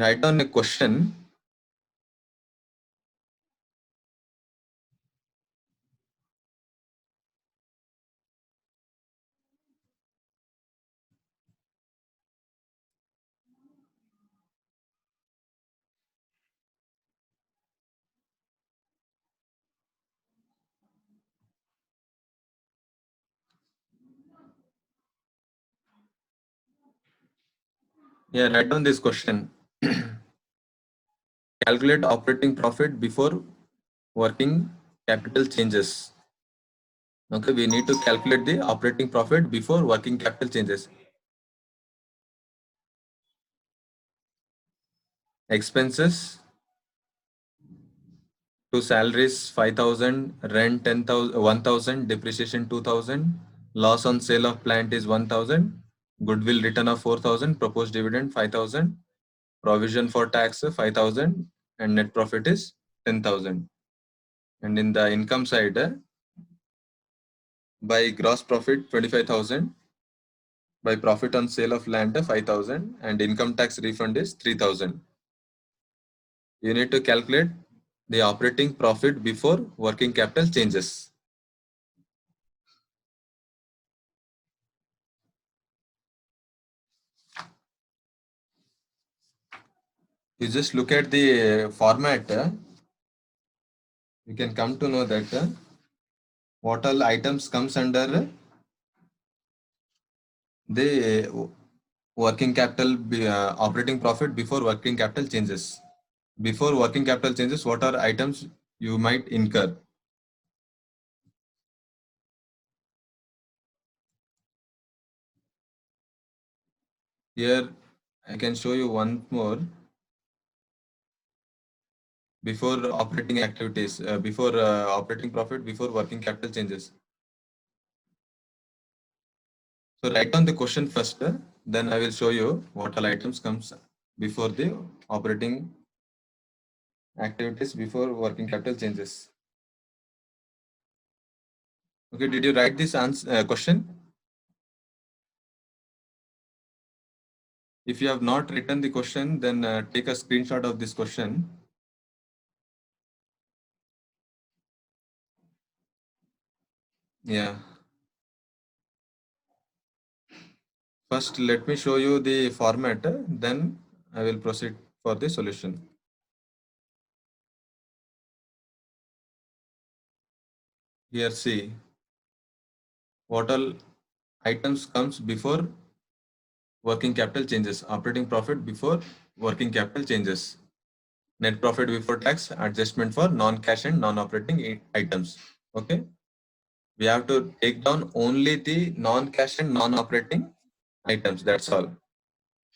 write down a question. Yeah, write down this question. Calculate operating profit before working capital changes. Okay, we need to calculate the operating profit before working capital changes. Expenses to salaries 5,000, rent 10,000, 1,000, depreciation 2,000, loss on sale of plant is 1,000, goodwill return of 4,000, proposed dividend 5,000, provision for tax 5,000, and net profit is 10,000. And in the income side, by gross profit 25,000, by profit on sale of land 5,000, and income tax refund is 3,000. You need to calculate the operating profit before working capital changes. You just look at the format, you can come to know that what all items comes under the working capital, operating profit before working capital changes. Before working capital changes, what are items you might incur? Here, I can show you one more. Before operating activities, before operating profit, before working capital changes. So write down the question first, then I will show you what all items comes before the operating activities before working capital changes. Okay, did you write this question? If you have not written the question, then take a screenshot of this question. Yeah. First, let me show you the format, then I will proceed for the solution. Here, see what all items comes before working capital changes. Operating profit before working capital changes. Net profit before tax, adjustment for non-cash and non-operating items. Okay. We have to take down only the non-cash and non-operating items. That's all.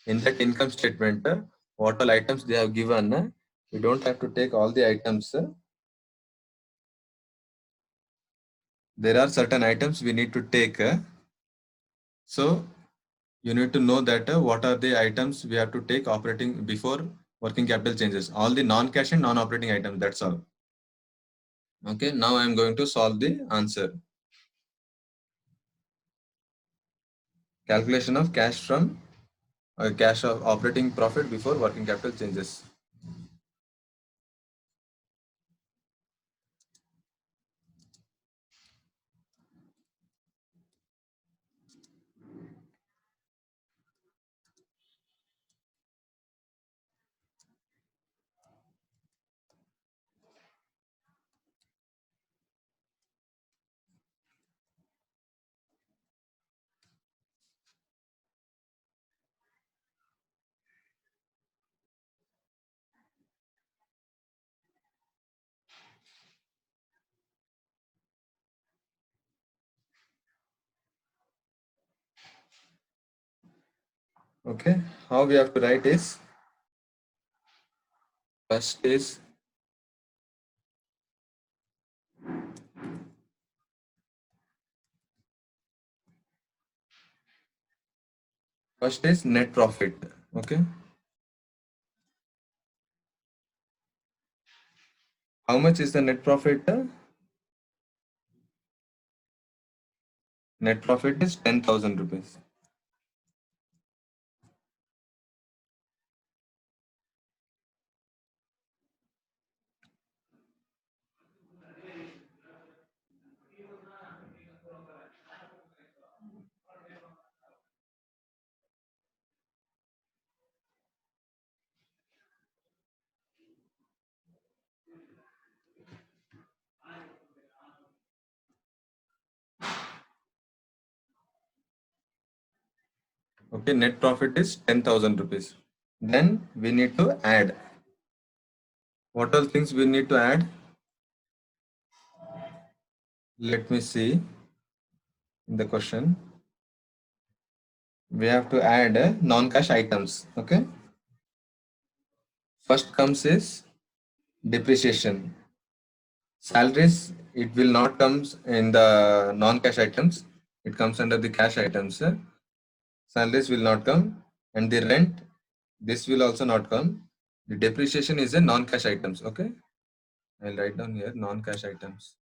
In that income statement, what all items they have given, we don't have to take all the items. There are certain items we need to take. So you need to know that what are the items we have to take operating before working capital changes. All the non-cash and non-operating items. That's all. Okay. Now I am going to solve the answer. Calculation of cash from cash of operating profit before working capital changes. Okay. How we have to write is first is net profit. Okay. How much is the net profit? Net profit is 10,000 rupees. Okay, net profit is 10,000 rupees. Then we need to add. What all things we need to add? Let me see in the question. We have to add non-cash items. Okay. First comes is depreciation. Salaries, it will not comes in the non-cash items. It comes under the cash items. Salaries will not come, and the rent, this will also not come. The depreciation is a non-cash items. Okay, I'll write down here non-cash items.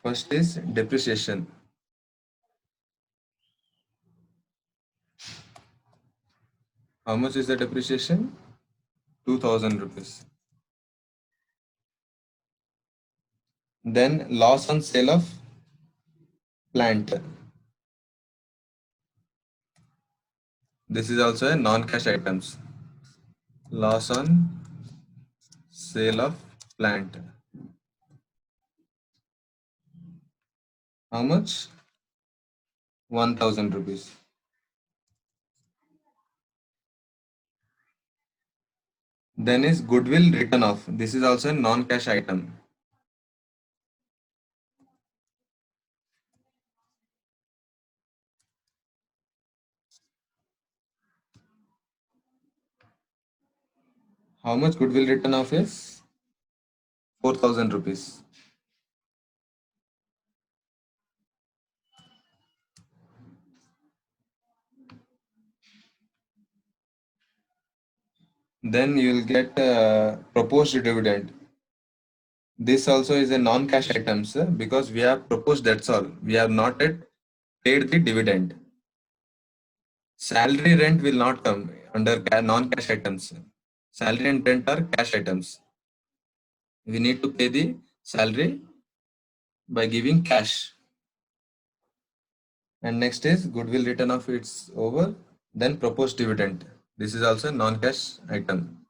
First is depreciation. How much is the depreciation? 2,000 rupees. Then loss on sale of plant. This is also a non-cash items. Loss on sale of plant. How much? 1,000 rupees. Then is goodwill written off. This is also a non-cash item. How much goodwill written off is? 4,000 rupees. Then you will get proposed dividend. This also is a non-cash item, sir, because we have proposed, that's all. We have not yet paid the dividend. Salary rent will not come under non-cash items. Salary and rent are cash items. We need to pay the salary by giving cash. And next is goodwill written off, it's over. Then proposed dividend. This is also a non-cash item.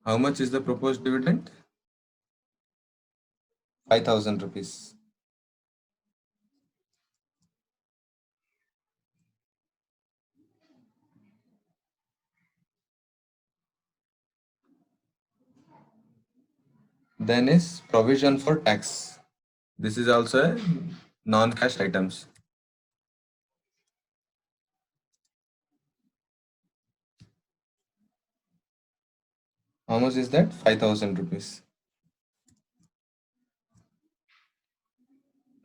How much is the proposed dividend? 5,000 rupees. Then is provision for tax. This is also a non-cash items. How much is that? 5,000 rupees.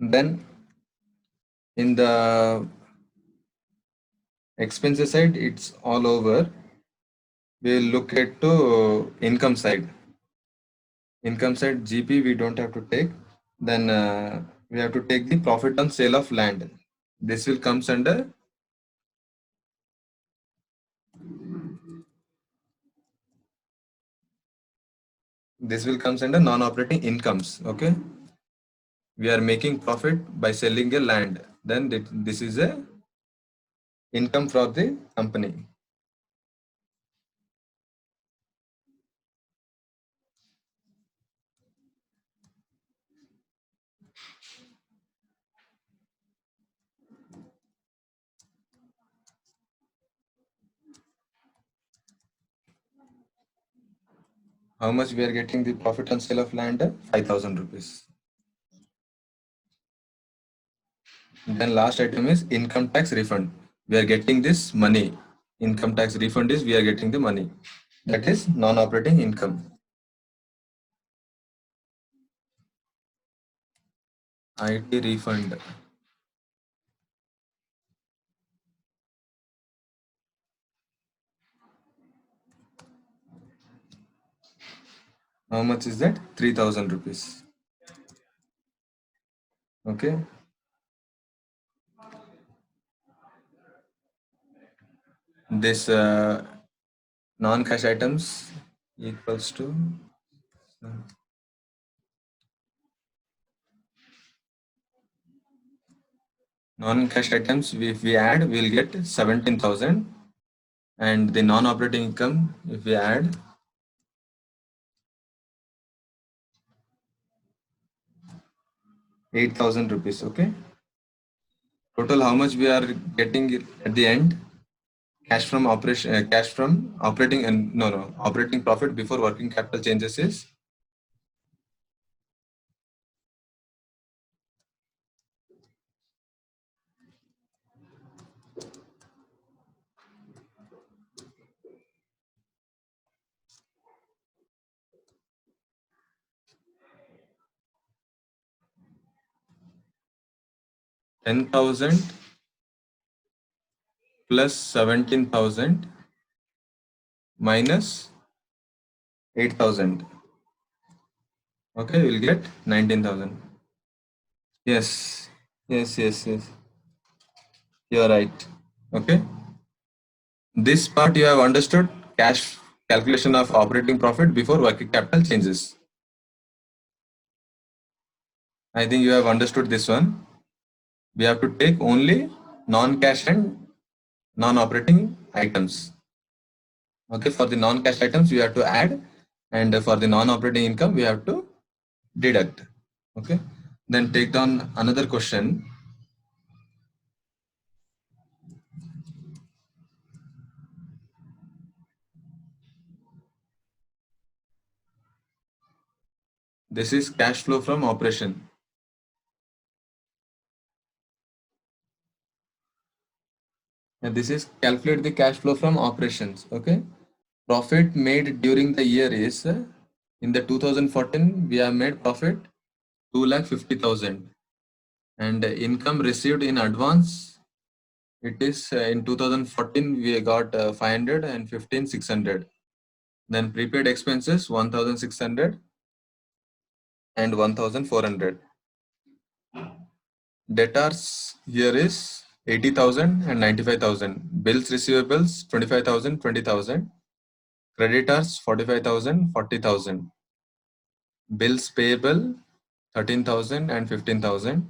Then in the expenses side, it's all over. We'll look at to income side. Income side GP we don't have to take. Then we have to take the profit on sale of land. This will comes under non-operating incomes. Okay, we are making profit by selling a land. Then this is a income for the company. How much we are getting the profit on sale of land? 5,000 rupees. Then last item is income tax refund. We are getting this money. Income tax refund is we are getting the money. That is non-operating income. IT refund. How much is that? 3,000 rupees. Okay. this non-cash items equals to non-cash items. If we add, we'll get 17,000, and the non-operating income, if we add, 8,000 rupees. Okay. Total, how much we are getting at the end? Cash from operation, cash from operating, and no, operating profit before working capital changes is 10,000 plus 17,000 minus 8,000. Okay, we'll get 19,000. Yes, yes. You're right. Okay. This part you have understood, cash calculation of operating profit before working capital changes. I think you have understood this one. We have to take only non-cash and non-operating items. Okay, for the non-cash items we have to add, and for the non-operating income we have to deduct. Okay, then take down another question. This is cash flow from operation. And this is calculate the cash flow from operations. Okay, profit made during the year is in the 2014 we have made profit 2,50,000, and income received in advance, it is in 2014 we got 500 and 600. Then prepaid expenses 1,600 and 1,400. Debtors here is 80,000 and 95,000. Bills receivables 25,000, 20,000. Creditors 45,000, 40,000. Bills payable 13,000 and 15,000.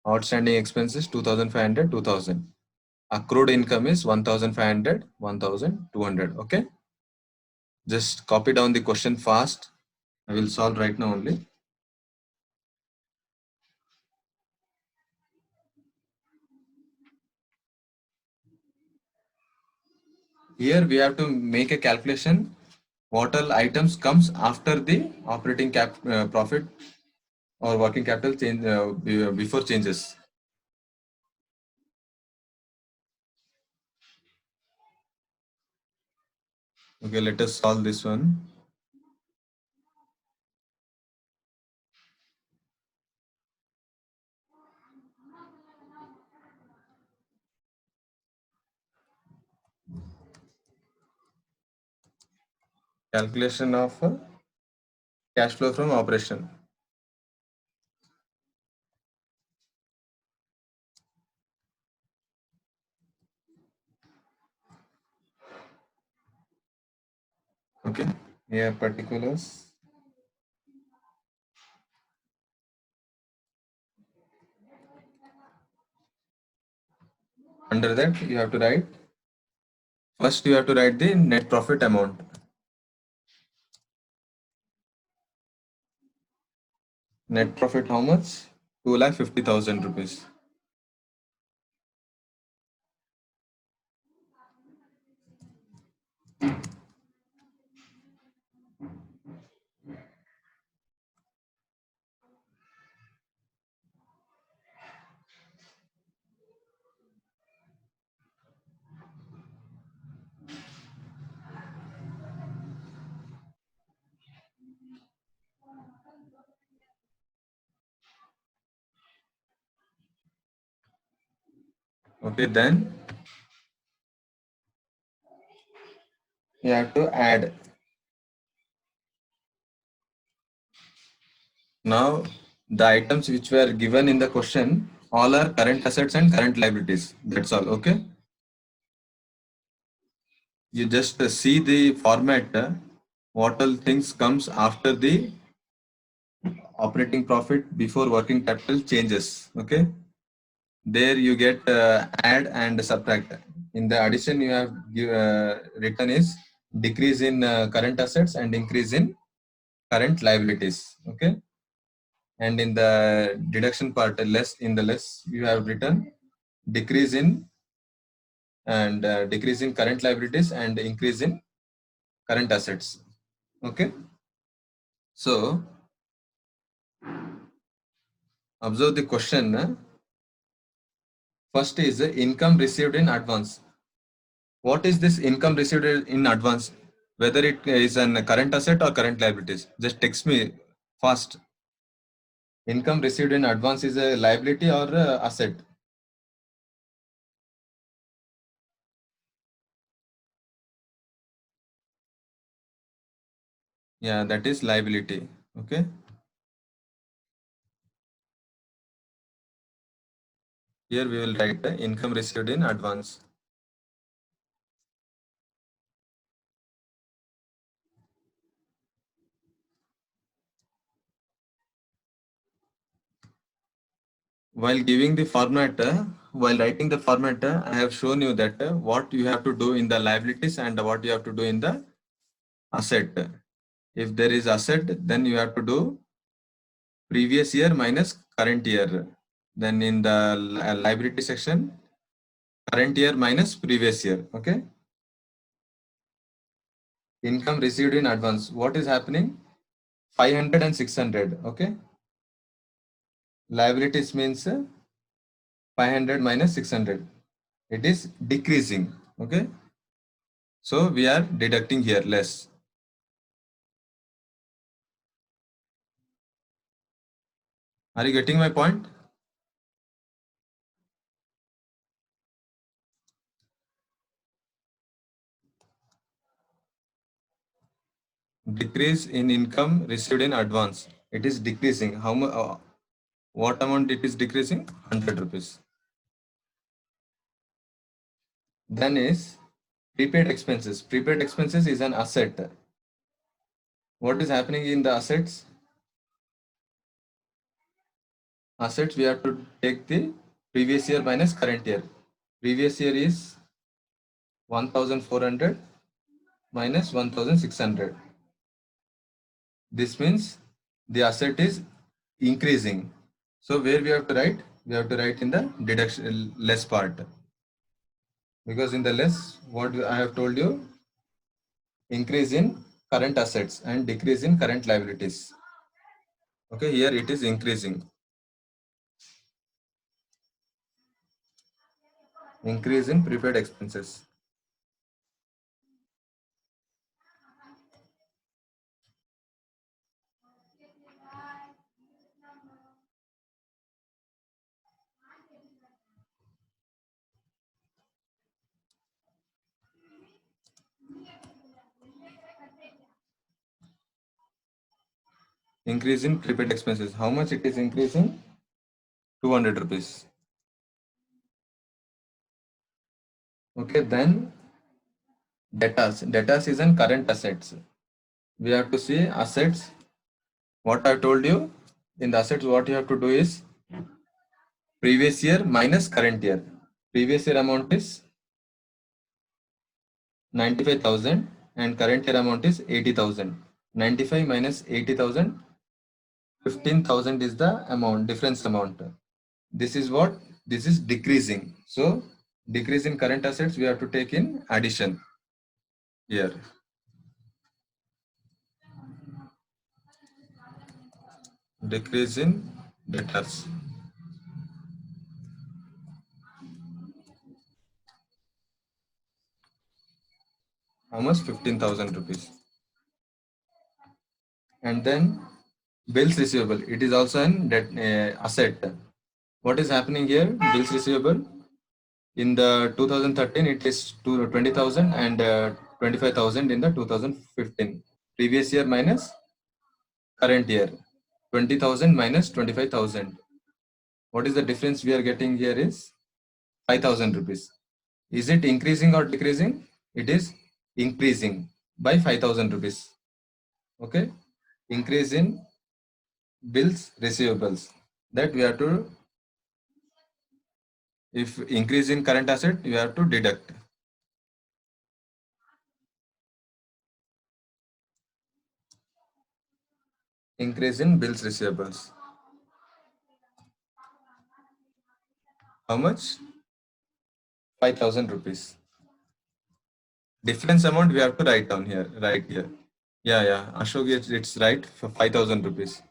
Outstanding expenses 2,500, 2,000. Accrued income is 1,500, 1,200. Okay. Just copy down the question fast. I will solve right now only. Here we have to make a calculation what all items comes after the operating profit or working capital change before changes. Okay, let us solve this one. Calculation of cash flow from operation. Okay, here particulars. Under that you have to write, first you have to write the net profit amount. Net profit how much? 2,50,000 rupees. Okay, then you have to add. Now the items which were given in the question all are current assets and current liabilities. That's all. Okay. You just see the format, what all things comes after the operating profit before working capital changes. Okay, there you get add and subtract. In the addition, you have written is decrease in current assets and increase in current liabilities. Okay, and in the deduction part, less in the less you have written decrease in decrease in current liabilities and increase in current assets. Okay, so observe the question. First is income received in advance. What is this income received in advance? Whether it is an current asset or current liabilities? Just text me fast. Income received in advance is a liability or a asset? Yeah, that is liability. Okay. Here we will write the income received in advance. While giving the format, while writing the format, I have shown you that what you have to do in the liabilities and what you have to do in the asset. If there is asset, then you have to do previous year minus current year. Then in the liability section, current year minus previous year. Okay. Income received in advance. What is happening? 500 and 600. Okay. Liabilities means 500 minus 600. It is decreasing. Okay. So we are deducting here less. Are you getting my point? Decrease in income received in advance. It is decreasing. How much? What amount it is decreasing? 100 rupees. Then is prepaid expenses. Prepaid expenses is an asset. What is happening in the assets? Assets, we have to take the previous year minus current year. Previous year is 1400 minus 1600. This means the asset is increasing. So where we have to write? We have to write in the deduction less part. Because in the less, what I have told you, increase in current assets and decrease in current liabilities. Okay, here it is increasing. Increase in prepaid expenses. Increase in prepaid expenses. How much it is increasing? 200 rupees. Okay, then debtors. Debtors is in current assets. We have to see assets. What I told you in the assets, what you have to do is previous year minus current year. Previous year amount is 95,000 and current year amount is 80,000. 95 minus 80,000, 15,000 is the amount, difference amount. This is what? This is decreasing. So decrease in current assets we have to take in addition here. Decrease in debtors. How much? 15,000 rupees. And then bills receivable. It is also an debt, asset. What is happening here? Bills receivable. In the 2013, it is 20,000 and 25,000 in the 2015. Previous year minus current year. 20,000 minus 25,000. What is the difference we are getting here is 5,000 rupees. Is it increasing or decreasing? It is increasing by 5,000 rupees. Okay, increase in bills receivables, that we have to, if increase in current asset, you have to deduct. Increase in bills receivables. How much? 5,000 rupees. Difference amount we have to write down here, right here. Yeah. Ashok, it's right for 5,000 rupees.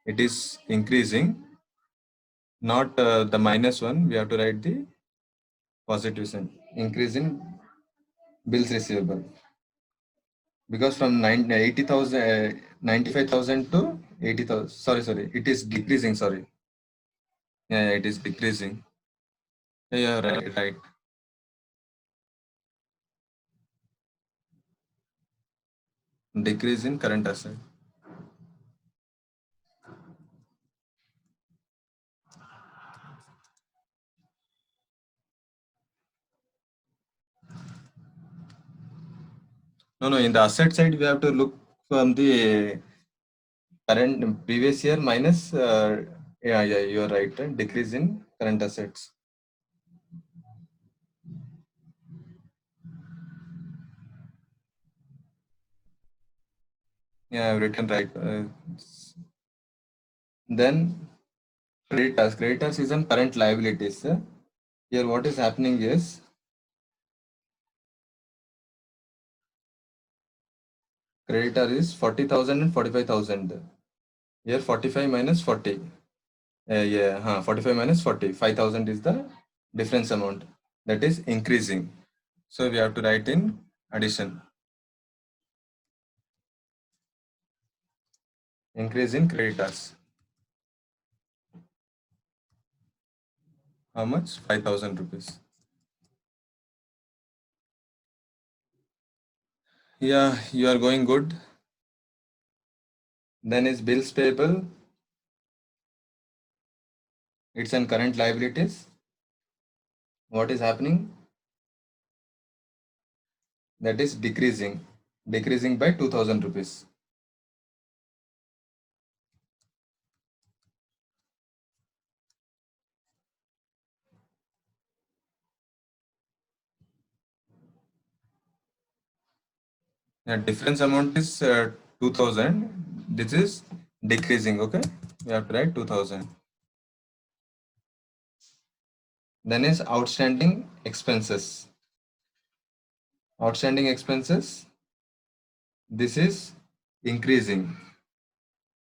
It is increasing, not the minus one. We have to write the positive sign. Increase in bills receivable. Because from 80,000, 95,000 to 80,000. Sorry. It is decreasing. Sorry. Yeah, it is decreasing. Yeah, right. Decrease in current asset. No. In the asset side, we have to look from the current previous year minus. Yeah. You are right. Decrease in current assets. Yeah, I've written right. Then creditors. Creditors is on current liabilities. Here, what is happening is creditor is 40,000 and 45,000. Here, 45 minus 40. Yeah, 45 minus 40. 5,000 is the difference amount. That is increasing. So we have to write in addition. Increase in creditors. How much? 5,000 rupees. Yeah, you are going good. Then is bills payable. It's on current liabilities. What is happening? That is decreasing. Decreasing by 2,000 rupees. The difference amount is 2,000. This is decreasing. Okay, we have to write 2,000. Then is outstanding expenses. Outstanding expenses. This is increasing.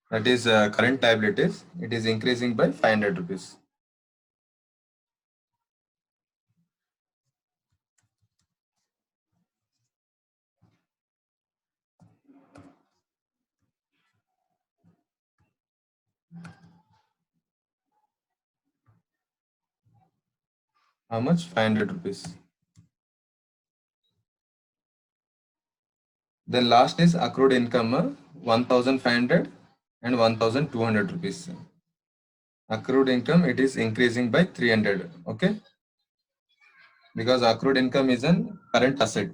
That is current liabilities. It is increasing by 500 rupees. How much? 500 rupees. Then last is accrued income, 1,500 and 1,200 rupees. Accrued income, it is increasing by 300. Okay, because accrued income is an current asset.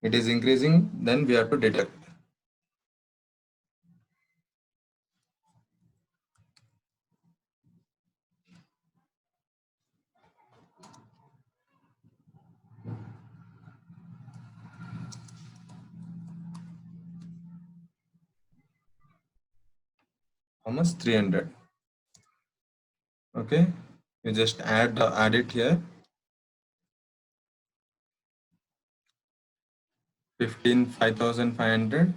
It is increasing, then we have to deduct. How much? 300. Okay, you just add it here. 5,500.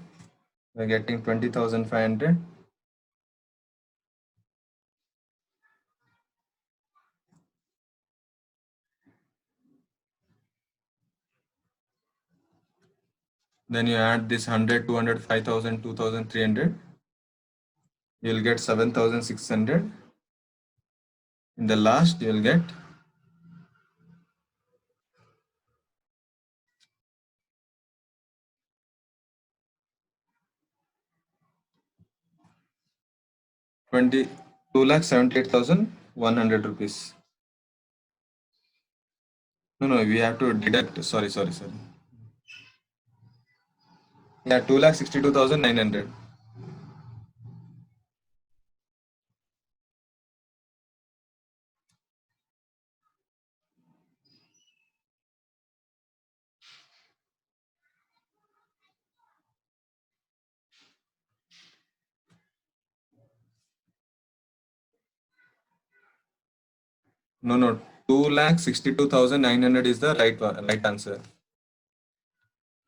We're getting 20,500. Then you add this 100, 200, 5,000, 2,300. You'll get 7,600. In the last, you'll get 2,78,100 rupees. No, we have to deduct. Sorry. Yeah, 2,62,900. No. 2,62,900 is the right answer.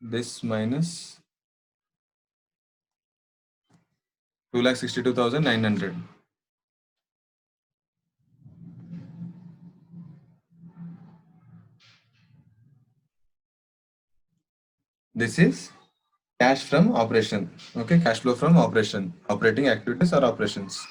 This minus 2,62,900. This is cash from operation. Okay, cash flow from operation, operating activities or operations.